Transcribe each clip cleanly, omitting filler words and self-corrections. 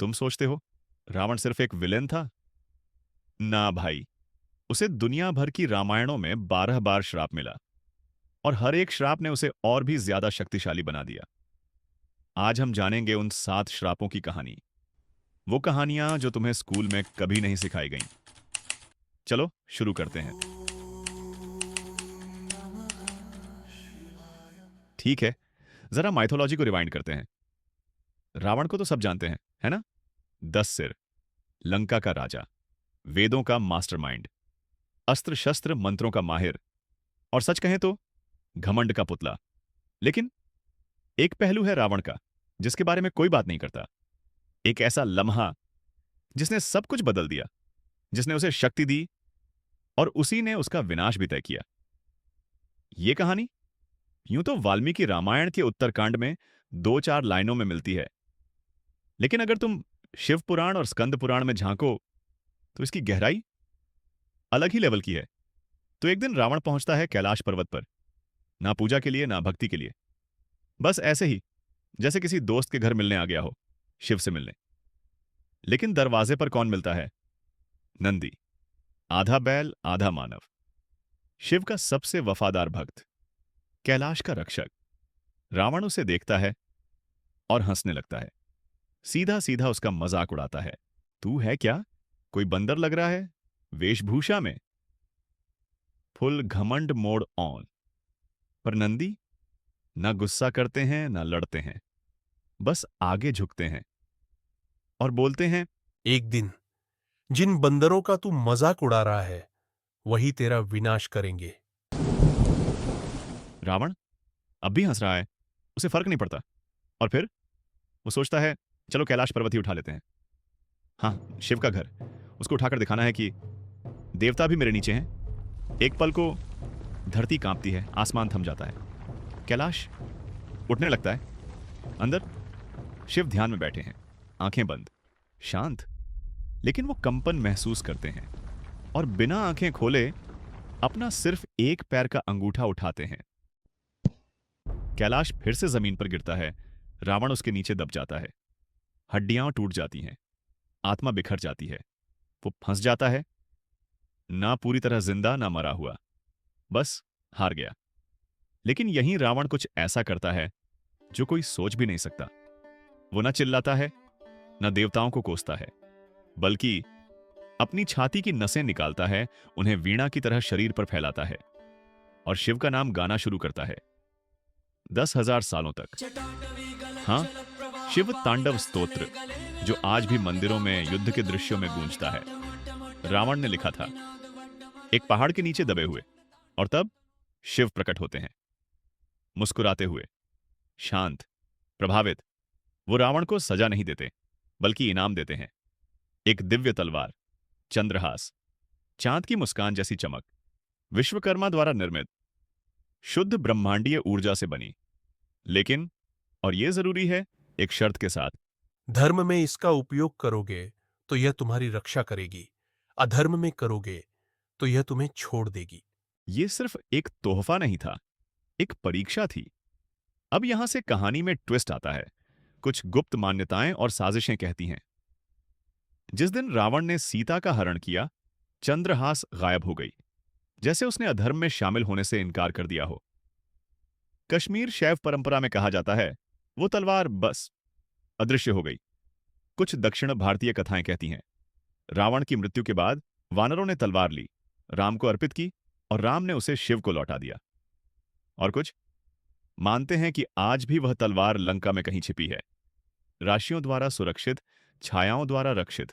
तुम सोचते हो रावण सिर्फ एक विलेन था? ना भाई, उसे दुनिया भर की रामायणों में 12 बार श्राप मिला और हर एक श्राप ने उसे और भी ज्यादा शक्तिशाली बना दिया। आज हम जानेंगे उन 7 श्रापों की कहानी, वो कहानियां जो तुम्हें स्कूल में कभी नहीं सिखाई गईं। चलो शुरू करते हैं। ठीक है, जरा माइथोलॉजी को रिवाइंड करते हैं। रावण को तो सब जानते हैं, है ना? 10 सिर, लंका का राजा, वेदों का मास्टरमाइंड, अस्त्र शस्त्र मंत्रों का माहिर, और सच कहें तो घमंड का पुतला। लेकिन एक पहलू है रावण का जिसके बारे में कोई बात नहीं करता। एक ऐसा लम्हा जिसने सब कुछ बदल दिया, जिसने उसे शक्ति दी और उसी ने उसका विनाश भी तय किया। यह कहानी यूं तो वाल्मीकि रामायण के उत्तरकांड में 2-4 लाइनों में मिलती है, लेकिन अगर तुम शिव पुराण और स्कंद पुराण में झांको तो इसकी गहराई अलग ही लेवल की है। तो एक दिन रावण पहुंचता है कैलाश पर्वत पर, ना पूजा के लिए ना भक्ति के लिए, बस ऐसे ही जैसे किसी दोस्त के घर मिलने आ गया हो, शिव से मिलने। लेकिन दरवाजे पर कौन मिलता है? नंदी, आधा बैल आधा मानव, शिव का सबसे वफादार भक्त, कैलाश का रक्षक। रावण उसे देखता है और हंसने लगता है, सीधा सीधा उसका मजाक उड़ाता है। तू है क्या, कोई बंदर लग रहा है वेशभूषा में? फुल घमंड मोड ऑन। पर नंदी ना गुस्सा करते हैं ना लड़ते हैं, बस आगे झुकते हैं और बोलते हैं, एक दिन जिन बंदरों का तू मजाक उड़ा रहा है वही तेरा विनाश करेंगे। रावण अब भी हंस रहा है, उसे फर्क नहीं पड़ता। और फिर वो सोचता है, चलो कैलाश पर्वत ही उठा लेते हैं। हाँ, शिव का घर, उसको उठाकर दिखाना है कि देवता भी मेरे नीचे हैं। एक पल को धरती कांपती है, आसमान थम जाता है, कैलाश उठने लगता है। अंदर शिव ध्यान में बैठे हैं, आंखें बंद, शांत। लेकिन वो कंपन महसूस करते हैं और बिना आंखें खोले अपना सिर्फ एक पैर का अंगूठा उठाते हैं। कैलाश फिर से जमीन पर गिरता है, रावण उसके नीचे दब जाता है, हड्डियां टूट जाती हैं, आत्मा बिखर जाती है। वो फंस जाता है, ना पूरी तरह जिंदा ना मरा हुआ, बस हार गया। लेकिन यहीं रावण कुछ ऐसा करता है जो कोई सोच भी नहीं सकता। वो ना चिल्लाता है, ना देवताओं को कोसता है, बल्कि अपनी छाती की नसें निकालता है, उन्हें वीणा की तरह शरीर पर फैलाता है और शिव का नाम गाना शुरू करता है 10,000 सालों तक। हाँ, शिव तांडव स्तोत्र, जो आज भी मंदिरों में युद्ध के दृश्यों में गूंजता है, रावण ने लिखा था एक पहाड़ के नीचे दबे हुए। और तब शिव प्रकट होते हैं, मुस्कुराते हुए, शांत, प्रभावित। वो रावण को सजा नहीं देते, बल्कि इनाम देते हैं। एक दिव्य तलवार, चंद्रहास, चांद की मुस्कान जैसी चमक, विश्वकर्मा द्वारा निर्मित, शुद्ध ब्रह्मांडीय ऊर्जा से बनी। लेकिन, और यह जरूरी है, एक शर्त के साथ। धर्म में इसका उपयोग करोगे तो यह तुम्हारी रक्षा करेगी, अधर्म में करोगे तो यह तुम्हें छोड़ देगी। यह सिर्फ एक तोहफा नहीं था, एक परीक्षा थी। अब यहां से कहानी में ट्विस्ट आता है। कुछ गुप्त मान्यताएं और साजिशें कहती हैं, जिस दिन रावण ने सीता का हरण किया, चंद्रहास गायब हो गई, जैसे उसने अधर्म में शामिल होने से इनकार कर दिया हो। कश्मीर शैव परंपरा में कहा जाता है वो तलवार बस अदृश्य हो गई। कुछ दक्षिण भारतीय कथाएं कहती हैं रावण की मृत्यु के बाद वानरों ने तलवार ली, राम को अर्पित की और राम ने उसे शिव को लौटा दिया। और कुछ मानते हैं कि आज भी वह तलवार लंका में कहीं छिपी है, राशियों द्वारा सुरक्षित, छायाओं द्वारा रक्षित।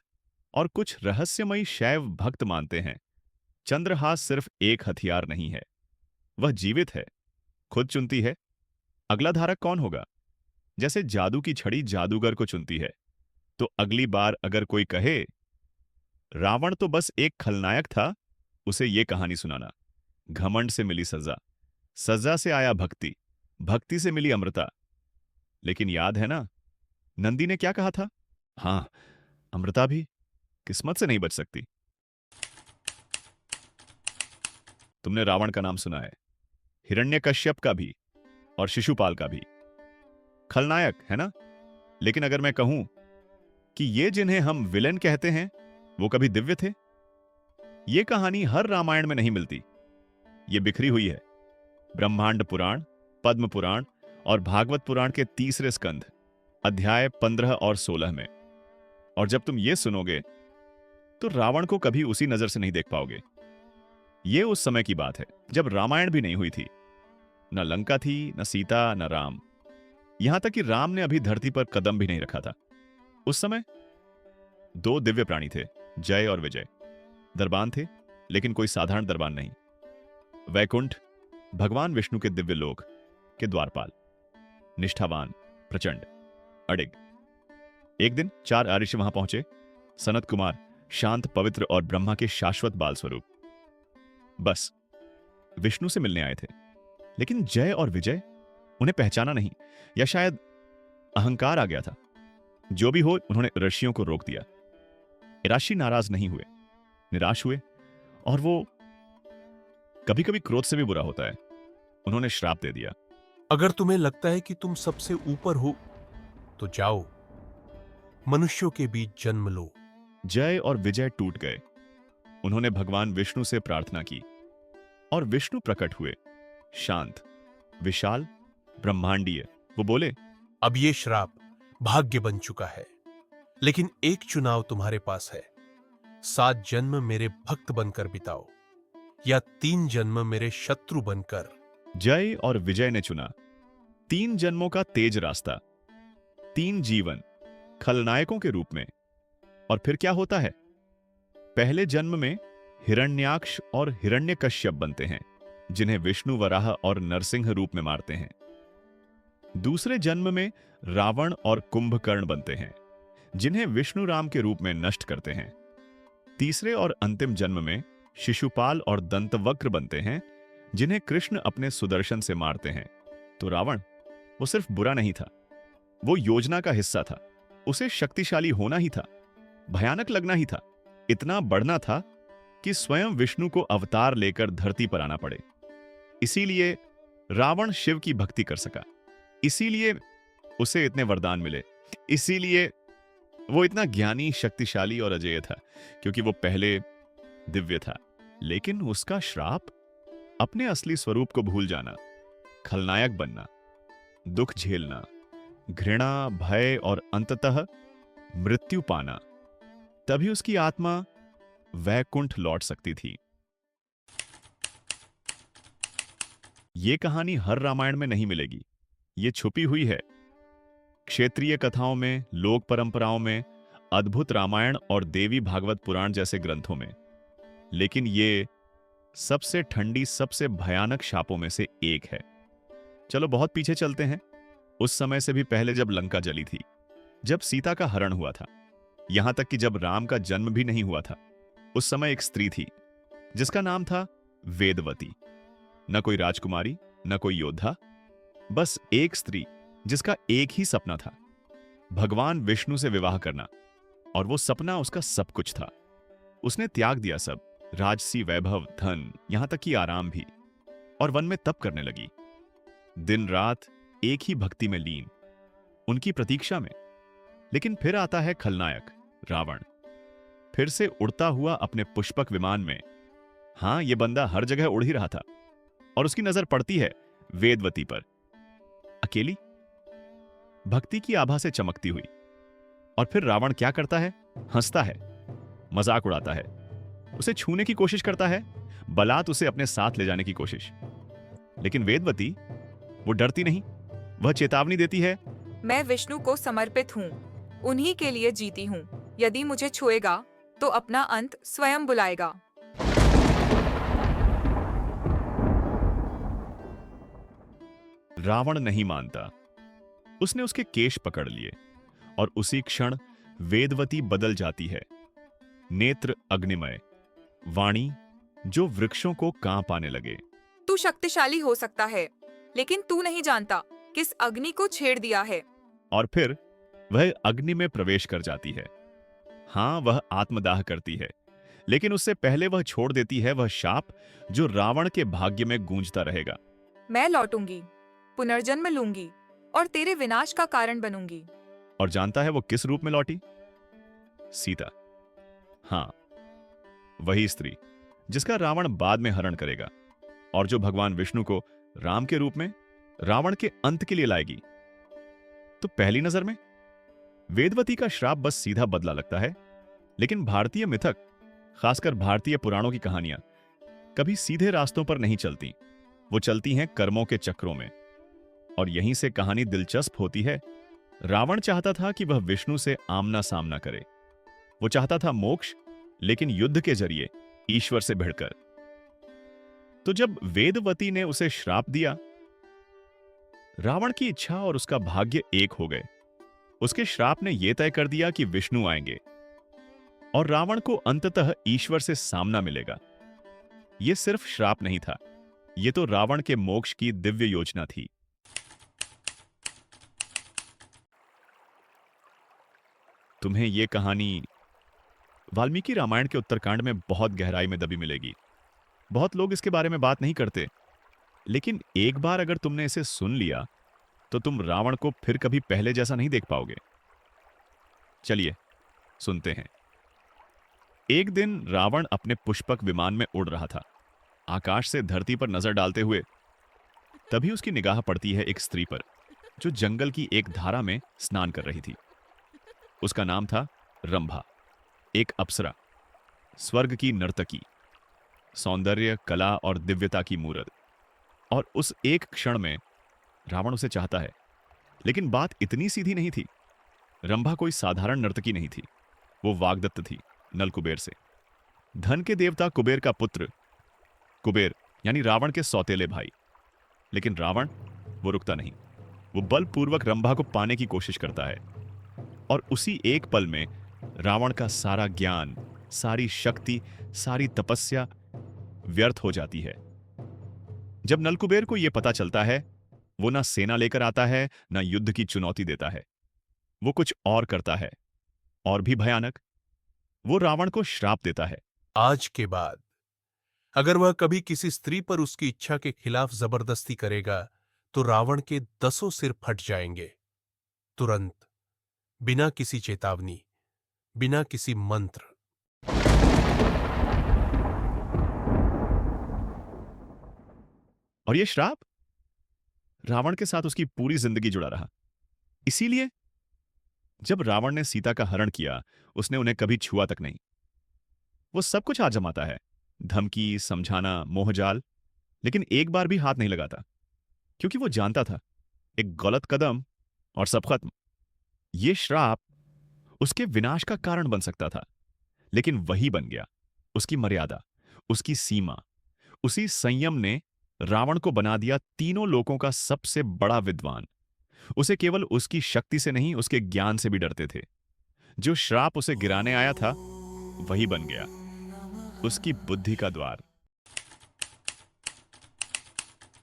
और कुछ रहस्यमयी शैव भक्त मानते हैं चंद्रहास सिर्फ एक हथियार नहीं है, वह जीवित है, खुद चुनती है अगला धारक कौन होगा। जैसे जादू की छड़ी जादूगर को चुनती है। तो अगली बार अगर कोई कहे रावण तो बस एक खलनायक था, उसे यह कहानी सुनाना, घमंड से मिली सजा, सजा से आया भक्ति, भक्ति से मिली अमृता। लेकिन याद है ना नंदी ने क्या कहा था? हां, अमृता भी किस्मत से नहीं बच सकती। तुमने रावण का नाम सुना है, हिरण्यकश्यप का भी और शिशुपाल का भी। खलनायक है ना? लेकिन अगर मैं कहूं कि ये जिन्हें हम विलेन कहते हैं वो कभी दिव्य थे। ये कहानी हर रामायण में नहीं मिलती, ये बिखरी हुई है ब्रह्मांड पुराण, पद्म पुराण और भागवत पुराण के तीसरे स्कंध, अध्याय 15 और 16 में। और जब तुम ये सुनोगे तो रावण को कभी उसी नजर से नहीं देख पाओगे। ये उस समय की बात है जब रामायण भी नहीं हुई थी, न लंका थी, न सीता, न राम, यहां तक कि राम ने अभी धरती पर कदम भी नहीं रखा था। उस समय दो दिव्य प्राणी थे, जय और विजय। दरबान थे, लेकिन कोई साधारण दरबान नहीं। वैकुंठ, भगवान विष्णु के दिव्य लोक के द्वारपाल, निष्ठावान, प्रचंड, अडिग। एक दिन 4 ऋषि वहां पहुंचे, सनत कुमार, शांत, पवित्र और ब्रह्मा के शाश्वत बाल स्वरूप। बस विष्णु से मिलने आए थे, लेकिन जय और विजय उन्हें पहचाना नहीं, या शायद अहंकार आ गया था। जो भी हो, उन्होंने ऋषियों को रोक दिया। ऋषि नाराज नहीं हुए, निराश हुए, और वो कभी कभी क्रोध से भी बुरा होता है। उन्होंने श्राप दे दिया। अगर तुम्हें लगता है कि तुम सबसे ऊपर हो तो जाओ, मनुष्यों के बीच जन्म लो। जय और विजय टूट गए। उन्होंने भगवान विष्णु से प्रार्थना की और विष्णु प्रकट हुए, शांत, विशाल, ब्रह्मांडीय। वो बोले, अब ये श्राप भाग्य बन चुका है, लेकिन एक चुनाव तुम्हारे पास है। 7 जन्म मेरे भक्त बनकर बिताओ, या 3 जन्म मेरे शत्रु बनकर। जय और विजय ने चुना 3 जन्मों का तेज रास्ता, 3 जीवन खलनायकों के रूप में। और फिर क्या होता है? पहले जन्म में हिरण्याक्ष और हिरण्यकश्यप बनते हैं, जिन्हें विष्णु वराह और नरसिंह रूप में मारते हैं। दूसरे जन्म में रावण और कुंभकर्ण बनते हैं, जिन्हें विष्णु राम के रूप में नष्ट करते हैं। तीसरे और अंतिम जन्म में शिशुपाल और दंतवक्र बनते हैं, जिन्हें कृष्ण अपने सुदर्शन से मारते हैं। तो रावण वो सिर्फ बुरा नहीं था, वो योजना का हिस्सा था। उसे शक्तिशाली होना ही था, भयानक लगना ही था, इतना बढ़ना था कि स्वयं विष्णु को अवतार लेकर धरती पर आना पड़े। इसीलिए रावण शिव की भक्ति कर सका, इसीलिए उसे इतने वरदान मिले, इसीलिए वो इतना ज्ञानी, शक्तिशाली और अजेय था, क्योंकि वो पहले दिव्य था। लेकिन उसका श्राप अपने असली स्वरूप को भूल जाना, खलनायक बनना, दुख झेलना, घृणा, भय और अंततः मृत्यु पाना। तभी उसकी आत्मा वैकुंठ लौट सकती थी। यह कहानी हर रामायण में नहीं मिलेगी, ये छुपी हुई है क्षेत्रीय कथाओं में, लोक परंपराओं में, अद्भुत रामायण और देवी भागवत पुराण जैसे ग्रंथों में। लेकिन ये सबसे ठंडी, सबसे भयानक शापों में से एक है। चलो बहुत पीछे चलते हैं, उस समय से भी पहले, जब लंका जली थी, जब सीता का हरण हुआ था, यहां तक कि जब राम का जन्म भी नहीं हुआ था। उस समय एक स्त्री थी जिसका नाम था वेदवती। न कोई राजकुमारी, न कोई योद्धा, बस एक स्त्री जिसका एक ही सपना था, भगवान विष्णु से विवाह करना। और वो सपना उसका सब कुछ था। उसने त्याग दिया सब, राजसी वैभव, धन, यहां तक कि आराम भी, और वन में तप करने लगी, दिन रात एक ही भक्ति में लीन, उनकी प्रतीक्षा में। लेकिन फिर आता है खलनायक रावण, फिर से उड़ता हुआ अपने पुष्पक विमान में। हां, यह बंदा हर जगह उड़ ही रहा था, और उसकी नजर पड़ती है वेदवती पर, अकेली, भक्ति की आभा से चमकती हुई। और फिर रावण क्या करता है? हंसता है, मजाक उड़ाता है, उसे छूने की कोशिश करता है, बलात् उसे अपने साथ ले जाने की कोशिश। लेकिन वेदवती वो डरती नहीं, वह चेतावनी देती है, मैं विष्णु को समर्पित हूँ, उन्हीं के लिए जीती हूँ। यदि मुझे छुएगा तो अपना अंत स्वयं बुलाएगा। रावण नहीं मानता। उसने उसके केश पकड़ लिए और उसी क्षण वेदवती बदल जाती है। नेत्र अग्निमय, वाणी जो वृक्षों को कांप आने लगे। तू शक्तिशाली हो सकता है, लेकिन तू नहीं जानता किस अग्नि को छेड़ दिया है। और फिर वह अग्नि में प्रवेश कर जाती है। हां, वह आत्मदाह करती है, लेकिन उससे पहले वह छोड़ देती है वह शाप जो रावण के भाग्य में गूंजता रहेगा। मैं लौटूंगी, पुनर्जन्म लूंगी और तेरे विनाश का कारण बनूंगी। और जानता है वो किस रूप में लौटी? सीता। हां, वही स्त्री जिसका रावण बाद में हरण करेगा और जो भगवान विष्णु को राम के रूप में रावण के अंत के लिए लाएगी। तो पहली नजर में वेदवती का श्राप बस सीधा बदला लगता है, लेकिन भारतीय मिथक, खासकर भारतीय पुराणों की कहानियां कभी सीधे रास्तों पर नहीं चलती। वो चलती हैं कर्मों के चक्रों में। और यहीं से कहानी दिलचस्प होती है। रावण चाहता था कि वह विष्णु से आमना सामना करे। वो चाहता था मोक्ष, लेकिन युद्ध के जरिए ईश्वर से भिड़कर। तो जब वेदवती ने उसे श्राप दिया, रावण की इच्छा और उसका भाग्य एक हो गए। उसके श्राप ने यह तय कर दिया कि विष्णु आएंगे और रावण को अंततः ईश्वर से सामना मिलेगा। यह सिर्फ श्राप नहीं था, यह तो रावण के मोक्ष की दिव्य योजना थी। तुम्हें यह कहानी वाल्मीकि रामायण के उत्तरकांड में बहुत गहराई में दबी मिलेगी। बहुत लोग इसके बारे में बात नहीं करते, लेकिन एक बार अगर तुमने इसे सुन लिया तो तुम रावण को फिर कभी पहले जैसा नहीं देख पाओगे। चलिए सुनते हैं। एक दिन रावण अपने पुष्पक विमान में उड़ रहा था, आकाश से धरती पर नजर डालते हुए। तभी उसकी निगाह पड़ती है एक स्त्री पर, जो जंगल की एक धारा में स्नान कर रही थी। उसका नाम था रंभा, एक अप्सरा, स्वर्ग की नर्तकी, सौंदर्य, कला और दिव्यता की मूरत। और उस एक क्षण में रावण उसे चाहता है। लेकिन बात इतनी सीधी नहीं थी। रंभा कोई साधारण नर्तकी नहीं थी, वो वाग्दत्त थी, नल कुबेर से। धन के देवता कुबेर का पुत्र कुबेर, यानी रावण के सौतेले भाई। लेकिन रावण वो रुकता नहीं। वो बलपूर्वक रंभा को पाने की कोशिश करता है। और उसी एक पल में रावण का सारा ज्ञान, सारी शक्ति, सारी तपस्या व्यर्थ हो जाती है। जब नलकुबेर को यह पता चलता है, वो ना सेना लेकर आता है, ना युद्ध की चुनौती देता है। वो कुछ और करता है, और भी भयानक। वो रावण को श्राप देता है। आज के बाद अगर वह कभी किसी स्त्री पर उसकी इच्छा के खिलाफ जबरदस्ती करेगा तो रावण के 10 सिर फट जाएंगे। तुरंत, बिना किसी चेतावनी, बिना किसी मंत्र। और यह श्राप रावण के साथ उसकी पूरी जिंदगी जुड़ा रहा। इसीलिए जब रावण ने सीता का हरण किया, उसने उन्हें कभी छुआ तक नहीं। वो सब कुछ आजमाता है, धमकी, समझाना, मोहजाल, लेकिन एक बार भी हाथ नहीं लगाता, क्योंकि वो जानता था एक गलत कदम और सब खत्म। ये श्राप उसके विनाश का कारण बन सकता था, लेकिन वही बन गया उसकी मर्यादा, उसकी सीमा। उसी संयम ने रावण को बना दिया तीनों लोकों का सबसे बड़ा विद्वान। उसे केवल उसकी शक्ति से नहीं, उसके ज्ञान से भी डरते थे। जो श्राप उसे गिराने आया था, वही बन गया उसकी बुद्धि का द्वार।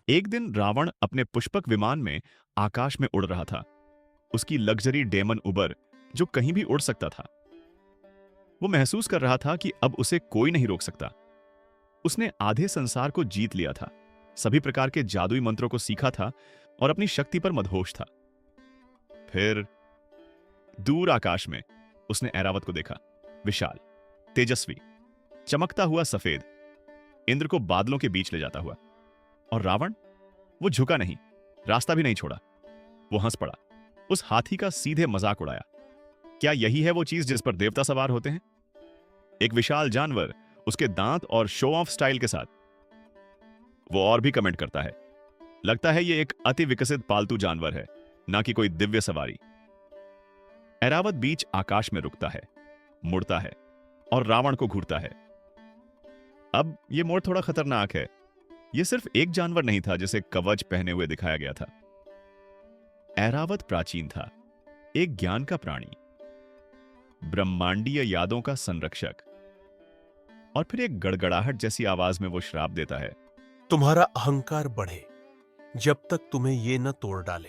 एक दिन रावण अपने पुष्पक विमान में आकाश में उड़ रहा था। उसकी लग्जरी डेमन उबर, जो कहीं भी उड़ सकता था। वो महसूस कर रहा था कि अब उसे कोई नहीं रोक सकता। उसने आधे संसार को जीत लिया था, सभी प्रकार के जादुई मंत्रों को सीखा था और अपनी शक्ति पर मदहोश था। फिर दूर आकाश में उसने ऐरावत को देखा, विशाल, तेजस्वी, चमकता हुआ सफेद, इंद्र को बादलों के बीच ले जाता हुआ। और रावण, वो झुका नहीं, रास्ता भी नहीं छोड़ा। वो हंस पड़ा, उस हाथी का सीधे मजाक उड़ाया। क्या यही है वो चीज जिस पर देवता सवार होते हैं? एक विशाल जानवर, उसके दांत और शो ऑफ स्टाइल के साथ। वो और भी कमेंट करता है, लगता है ये एक अति विकसित पालतू जानवर है, ना कि कोई दिव्य सवारी। ऐरावत बीच आकाश में रुकता है, मुड़ता है और रावण को घूरता है। अब यह मोड़ थोड़ा खतरनाक है। यह सिर्फ एक जानवर नहीं था जिसे कवच पहने हुए दिखाया गया था। ऐरावत प्राचीन था, एक ज्ञान का प्राणी, ब्रह्मांडीय यादों का संरक्षक। और फिर एक गड़गड़ाहट जैसी आवाज में वो श्राप देता है, तुम्हारा अहंकार बढ़े जब तक तुम्हें ये न तोड़ डाले।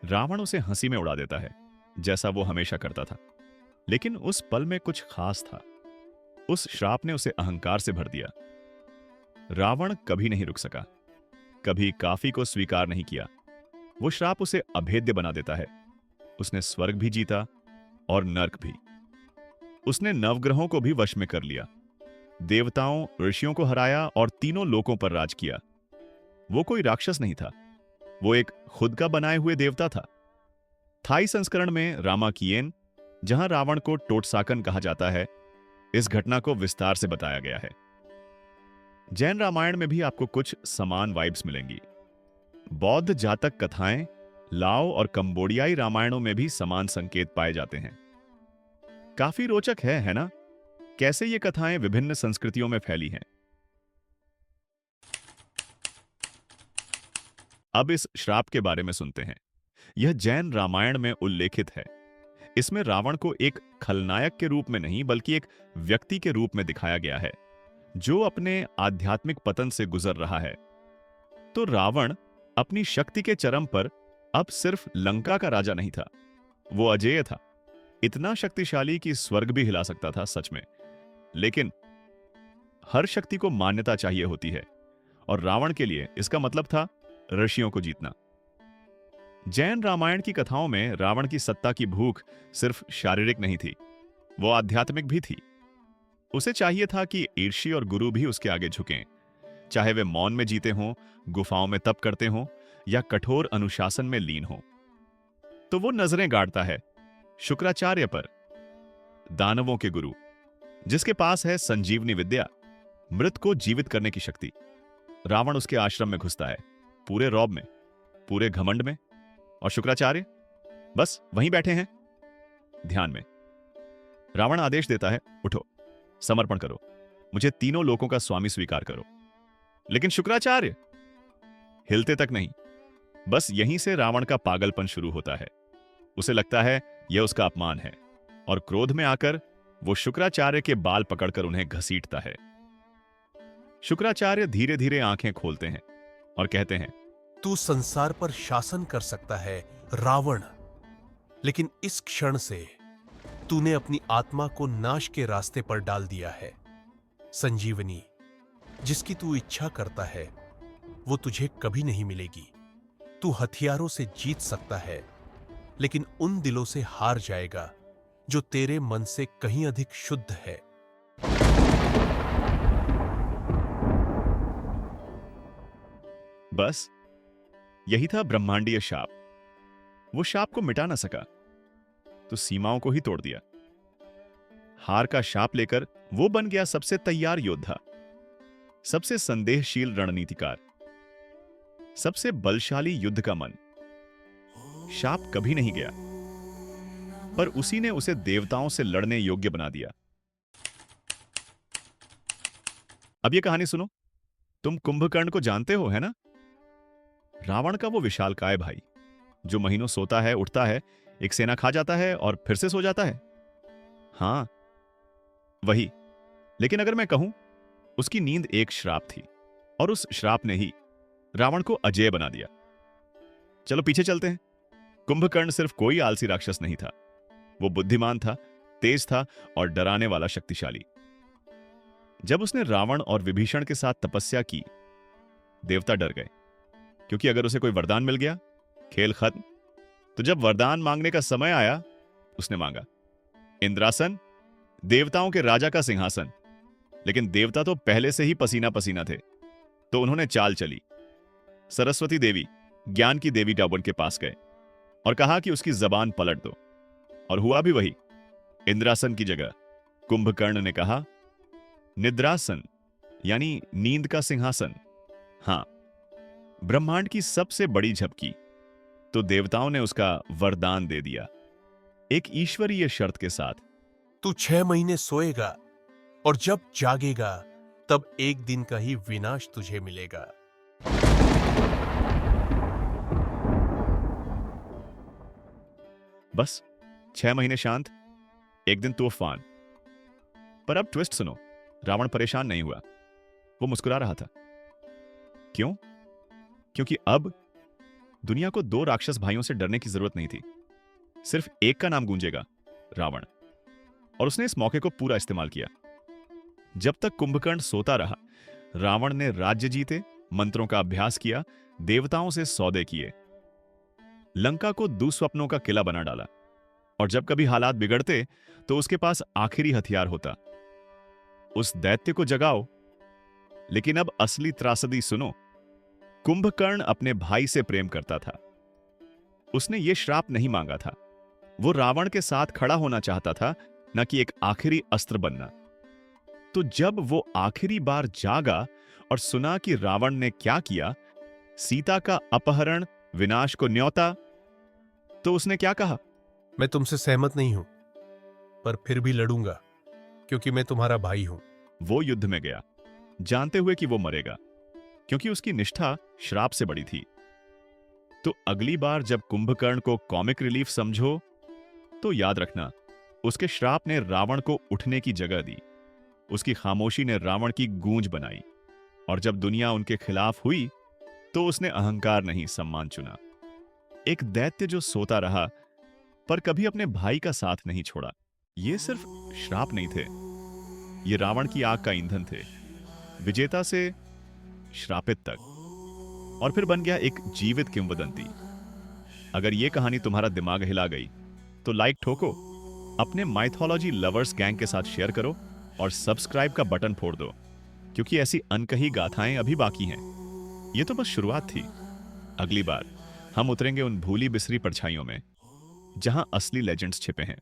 रावण उसे हंसी में उड़ा देता है, जैसा वो हमेशा करता था। लेकिन उस पल में कुछ खास था। उस श्राप ने उसे अहंकार से भर दिया। रावण कभी नहीं रुक सका, कभी काफी को स्वीकार नहीं किया। वो श्राप उसे अभेद्य बना देता है। उसने स्वर्ग भी जीता और नर्क भी। उसने नवग्रहों को भी वश में कर लिया, देवताओं ऋषियों को हराया और तीनों लोकों पर राज किया। वो कोई राक्षस नहीं था, वो एक खुद का बनाए हुए देवता था। थाई संस्करण में रामाकियन, जहां रावण को टोटसाकन कहा जाता है, इस घटना को विस्तार से बताया गया है। जैन रामायण में भी आपको कुछ समान वाइब्स मिलेंगी। बौद्ध जातक कथाएं, लाओ और कंबोडियाई रामायणों में भी समान संकेत पाए जाते हैं। काफी रोचक है ना, कैसे ये कथाएं विभिन्न संस्कृतियों में फैली हैं। अब इस श्राप के बारे में सुनते हैं। यह जैन रामायण में उल्लेखित है। इसमें रावण को एक खलनायक के रूप में नहीं बल्कि एक व्यक्ति के रूप में दिखाया गया है, जो अपने आध्यात्मिक पतन से गुजर रहा है। तो रावण अपनी शक्ति के चरम पर अब सिर्फ लंका का राजा नहीं था, वो अजेय था, इतना शक्तिशाली कि स्वर्ग भी हिला सकता था सच में। लेकिन हर शक्ति को मान्यता चाहिए होती है, और रावण के लिए इसका मतलब था ऋषियों को जीतना। जैन रामायण की कथाओं में रावण की सत्ता की भूख सिर्फ शारीरिक नहीं थी, वो आध्यात्मिक भी थी। उसे चाहिए था कि ईर्षि और गुरु भी उसके आगे झुकें, चाहे वे मौन में जीते हों, गुफाओं में तप करते हों या कठोर अनुशासन में लीन हों। तो वो नजरें गाड़ता है शुक्राचार्य पर, दानवों के गुरु, जिसके पास है संजीवनी विद्या, मृत को जीवित करने की शक्ति। रावण उसके आश्रम में घुसता है, पूरे रौब में, पूरे घमंड में, और शुक्राचार्य बस वहीं बैठे हैं ध्यान में। रावण आदेश देता है, उठो, समर्पण करो, मुझे तीनों लोकों का स्वामी स्वीकार करो। लेकिन शुक्राचार्य हिलते तक नहीं। बस यहीं से रावण का पागलपन शुरू होता है। उसे लगता है यह उसका अपमान है, और क्रोध में आकर वो शुक्राचार्य के बाल पकड़कर उन्हें घसीटता है। शुक्राचार्य धीरे धीरे आंखें खोलते हैं और कहते हैं, तू संसार पर शासन कर सकता है रावण, लेकिन इस क्षण से तूने अपनी आत्मा को नाश के रास्ते पर डाल दिया है। संजीवनी जिसकी तू इच्छा करता है वो तुझे कभी नहीं मिलेगी। तू हथियारों से जीत सकता है, लेकिन उन दिलों से हार जाएगा जो तेरे मन से कहीं अधिक शुद्ध है। बस यही था ब्रह्मांडीय शाप। वो शाप को मिटा ना सका, तो सीमाओं को ही तोड़ दिया। हार का शाप लेकर वो बन गया सबसे तैयार योद्धा, सबसे संदेहशील रणनीतिकार, सबसे बलशाली युद्ध का मन। शाप कभी नहीं गया, पर उसी ने उसे देवताओं से लड़ने योग्य बना दिया। अब ये कहानी सुनो। तुम कुंभकर्ण को जानते हो, है ना? रावण का वो विशालकाय भाई, जो महीनों सोता है, उठता है, एक सेना खा जाता है और फिर से सो जाता है। हां, वही। लेकिन अगर मैं कहूं, उसकी नींद एक श्राप थी, और उस श्राप ने ही रावण को अजेय बना दिया। चलो पीछे चलते हैं। कुंभकर्ण सिर्फ कोई आलसी राक्षस नहीं था, वो बुद्धिमान था, तेज था और डराने वाला शक्तिशाली। जब उसने रावण और विभीषण के साथ तपस्या की, देवता डर गए, क्योंकि अगर उसे कोई वरदान मिल गया, खेल खत्म। तो जब वरदान मांगने का समय आया, उसने मांगा इंद्रासन, देवताओं के राजा का सिंहासन। लेकिन देवता तो पहले से ही पसीना पसीना थे, तो उन्होंने चाल चली। सरस्वती देवी, ज्ञान की देवी रावण के पास गए और कहा कि उसकी जबान पलट दो, और हुआ भी वही। इंद्रासन की जगह कुंभकर्ण ने कहा निद्रासन, यानी नींद का सिंहासन। हां, ब्रह्मांड की सबसे बड़ी झपकी। तो देवताओं ने उसका वरदान दे दिया, एक ईश्वरीय शर्त के साथ। तू 6 महीने सोएगा, और जब जागेगा तब एक दिन का ही विनाश तुझे मिलेगा। बस 6 महीने शांत, एक दिन तूफान। पर अब ट्विस्ट सुनो। रावण परेशान नहीं हुआ, वो मुस्कुरा रहा था। क्यों? क्योंकि अब दुनिया को 2 राक्षस भाइयों से डरने की जरूरत नहीं थी। सिर्फ एक का नाम गूंजेगा, रावण। और उसने इस मौके को पूरा इस्तेमाल किया। जब तक कुंभकर्ण सोता रहा, रावण ने राज्य जीते, मंत्रों का अभ्यास किया, देवताओं से सौदे किए। लंका को दुस्वप्नों का किला बना डाला, और जब कभी हालात बिगड़ते तो उसके पास आखिरी हथियार होता। उस दैत्य को जगाओ। लेकिन अब असली त्रासदी सुनो। कुंभकर्ण अपने भाई से प्रेम करता था। उसने यह श्राप नहीं मांगा था। वो रावण के साथ खड़ा होना चाहता था, न कि एक आखिरी अस्त्र बनना। तो जब वो आखिरी बार जागा और सुना कि रावण ने क्या किया, सीता का अपहरण, विनाश को न्योता, तो उसने क्या कहा? मैं तुमसे सहमत नहीं हूं, पर फिर भी लड़ूंगा, क्योंकि मैं तुम्हारा भाई हूं। वो युद्ध में गया, जानते हुए कि वो मरेगा, क्योंकि उसकी निष्ठा श्राप से बड़ी थी। तो अगली बार जब कुंभकर्ण को कॉमिक रिलीफ समझो, तो याद रखना, उसके श्राप ने रावण को उठने की जगह दी। उसकी खामोशी ने रावण की गूंज बनाई, और जब दुनिया उनके खिलाफ हुई तो उसने अहंकार नहीं, सम्मान चुना। एक दैत्य जो सोता रहा, पर कभी अपने भाई का साथ नहीं छोड़ा। ये सिर्फ श्राप नहीं थे, ये रावण की आग का ईंधन थे, विजेता से श्रापित तक, और फिर बन गया एक जीवित किंवदंती। अगर ये कहानी तुम्हारा दिमाग हिला गई तो लाइक ठोको, अपने माइथोलॉजी लवर्स गैंग के साथ शेयर करो, और सब्सक्राइब का बटन फोड़ दो, क्योंकि ऐसी अनकही गाथाएं अभी बाकी हैं। ये तो बस शुरुआत थी। अगली बार हम उतरेंगे उन भूली बिसरी परछाइयों में, जहां असली लेजेंड्स छिपे हैं।